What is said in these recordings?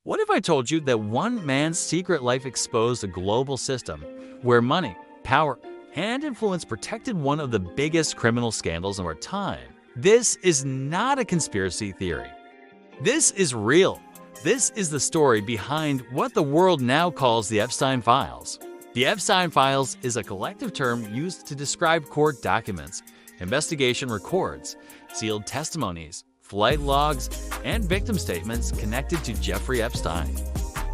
What if I told you that one man's secret life exposed a global system where money, power, and influence protected one of the biggest criminal scandals of our time? This is not a conspiracy theory. This is real. This is the story behind what the world now calls the Epstein Files. The Epstein Files is a collective term used to describe court documents, investigation records, sealed testimonies, flight logs, and victim statements connected to Jeffrey Epstein,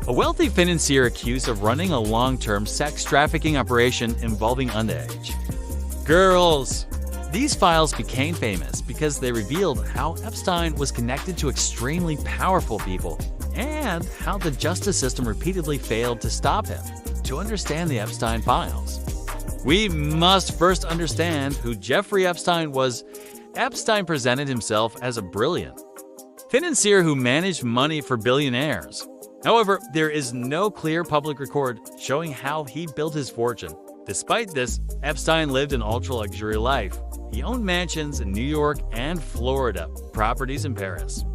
a wealthy financier accused of running a long-term sex trafficking operation involving underage girls. These files became famous because they revealed how Epstein was connected to extremely powerful people and how the justice system repeatedly failed to stop him. To understand the Epstein Files, we must first understand who Jeffrey Epstein was. Epstein presented himself as a brilliant financier who managed money for billionaires. However, there is no clear public record showing how he built his fortune. Despite this, Epstein lived an ultra-luxury life. He owned mansions in New York and Florida, properties in Paris,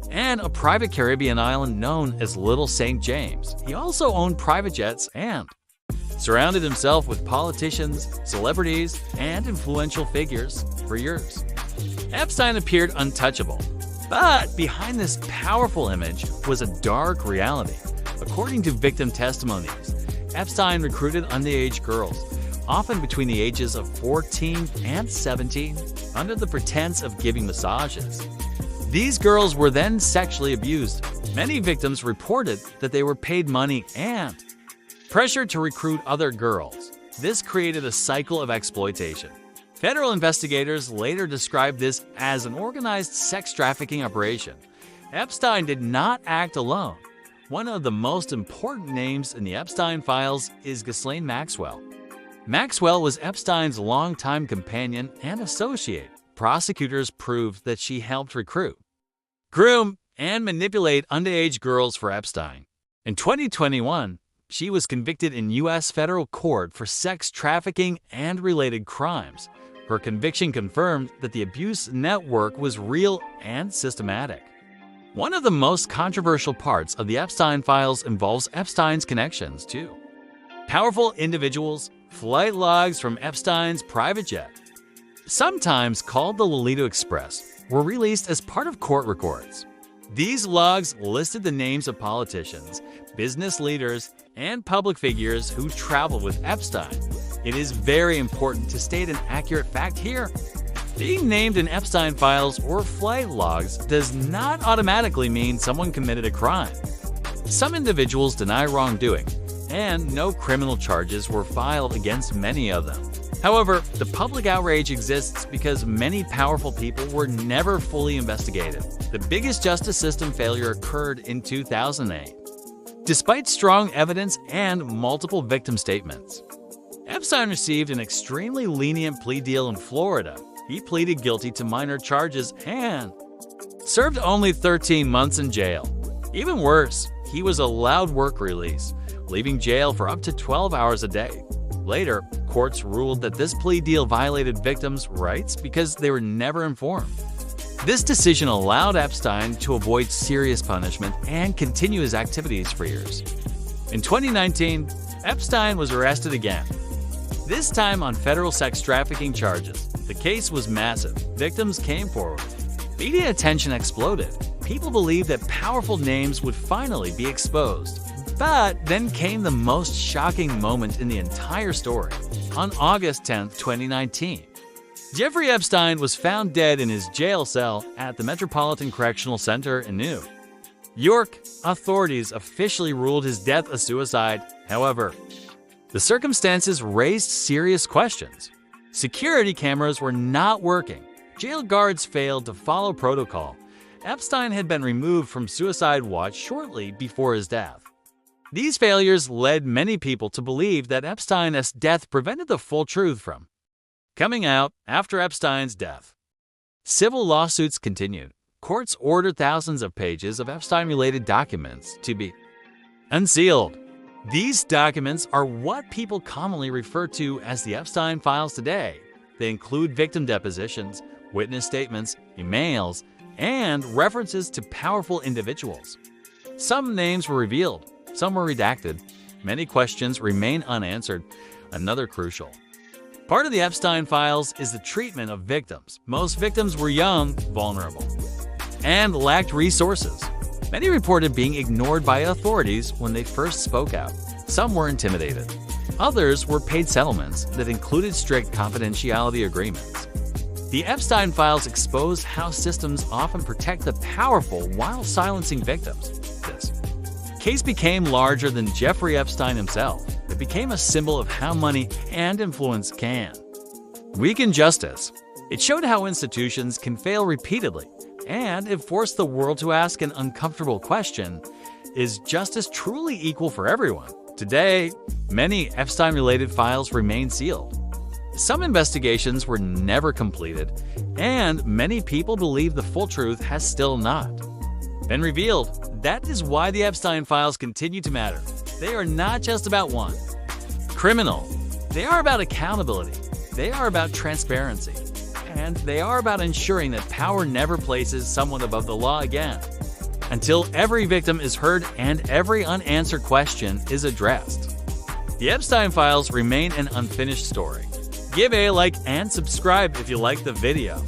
and a private Caribbean island known as Little St. James. He also owned private jets and surrounded himself with politicians, celebrities, and influential figures for years. Epstein appeared untouchable, but behind this powerful image was a dark reality. According to victim testimonies, Epstein recruited underage girls, often between the ages of 14 and 17, under the pretense of giving massages. These girls were then sexually abused. Many victims reported that they were paid money and pressured to recruit other girls. This created a cycle of exploitation. Federal investigators later described this as an organized sex trafficking operation. Epstein did not act alone. One of the most important names in the Epstein Files is Ghislaine Maxwell. Maxwell was Epstein's longtime companion and associate. Prosecutors proved that she helped recruit, groom, and manipulate underage girls for Epstein. In 2021, she was convicted in U.S. federal court for sex trafficking and related crimes. Her conviction confirmed that the abuse network was real and systematic. One of the most controversial parts of the Epstein Files involves Epstein's connections to powerful individuals. Flight logs from Epstein's private jet, sometimes called the Lolita Express, were released as part of court records. These logs listed the names of politicians, business leaders, and public figures who traveled with Epstein. It is very important to state an accurate fact here. Being named in Epstein Files or flight logs does not automatically mean someone committed a crime. Some individuals deny wrongdoing, and no criminal charges were filed against many of them. However, the public outrage exists because many powerful people were never fully investigated. The biggest justice system failure occurred in 2008. Despite strong evidence and multiple victim statements, Epstein received an extremely lenient plea deal in Florida. He pleaded guilty to minor charges and served only 13 months in jail. Even worse, he was allowed work release, leaving jail for up to 12 hours a day. Later, courts ruled that this plea deal violated victims' rights because they were never informed. This decision allowed Epstein to avoid serious punishment and continue his activities for years. In 2019, Epstein was arrested again, this time on federal sex trafficking charges. The case was massive. Victims came forward. Media attention exploded. People believed that powerful names would finally be exposed. But then came the most shocking moment in the entire story. On August 10, 2019, Jeffrey Epstein was found dead in his jail cell at the Metropolitan Correctional Center in New York. Authorities officially ruled his death a suicide. However, the circumstances raised serious questions. Security cameras were not working. Jail guards failed to follow protocol. Epstein had been removed from suicide watch shortly before his death. These failures led many people to believe that Epstein's death prevented the full truth from coming out after Epstein's death. Civil lawsuits continued. Courts ordered thousands of pages of Epstein-related documents to be unsealed. These documents are what people commonly refer to as the Epstein Files today. They include victim depositions, witness statements, emails, and references to powerful individuals. Some names were revealed, some were redacted. Many questions remain unanswered, another crucial. Part of the Epstein Files is the treatment of victims. Most victims were young, vulnerable, and lacked resources. Many reported being ignored by authorities when they first spoke out. Some were intimidated. Others were paid settlements that included strict confidentiality agreements. The Epstein Files exposed how systems often protect the powerful while silencing victims. This case became larger than Jeffrey Epstein himself. It became a symbol of how money and influence can weaken justice. It showed how institutions can fail repeatedly, and it forced the world to ask an uncomfortable question: is justice truly equal for everyone? Today, many Epstein-related files remain sealed. Some investigations were never completed, and many people believe the full truth has still not been revealed. That is why the Epstein Files continue to matter. They are not just about one criminal. They are about accountability. They are about transparency. And they are about ensuring that power never places someone above the law again, until every victim is heard and every unanswered question is addressed. The Epstein Files remain an unfinished story. Give a like and subscribe if you liked the video.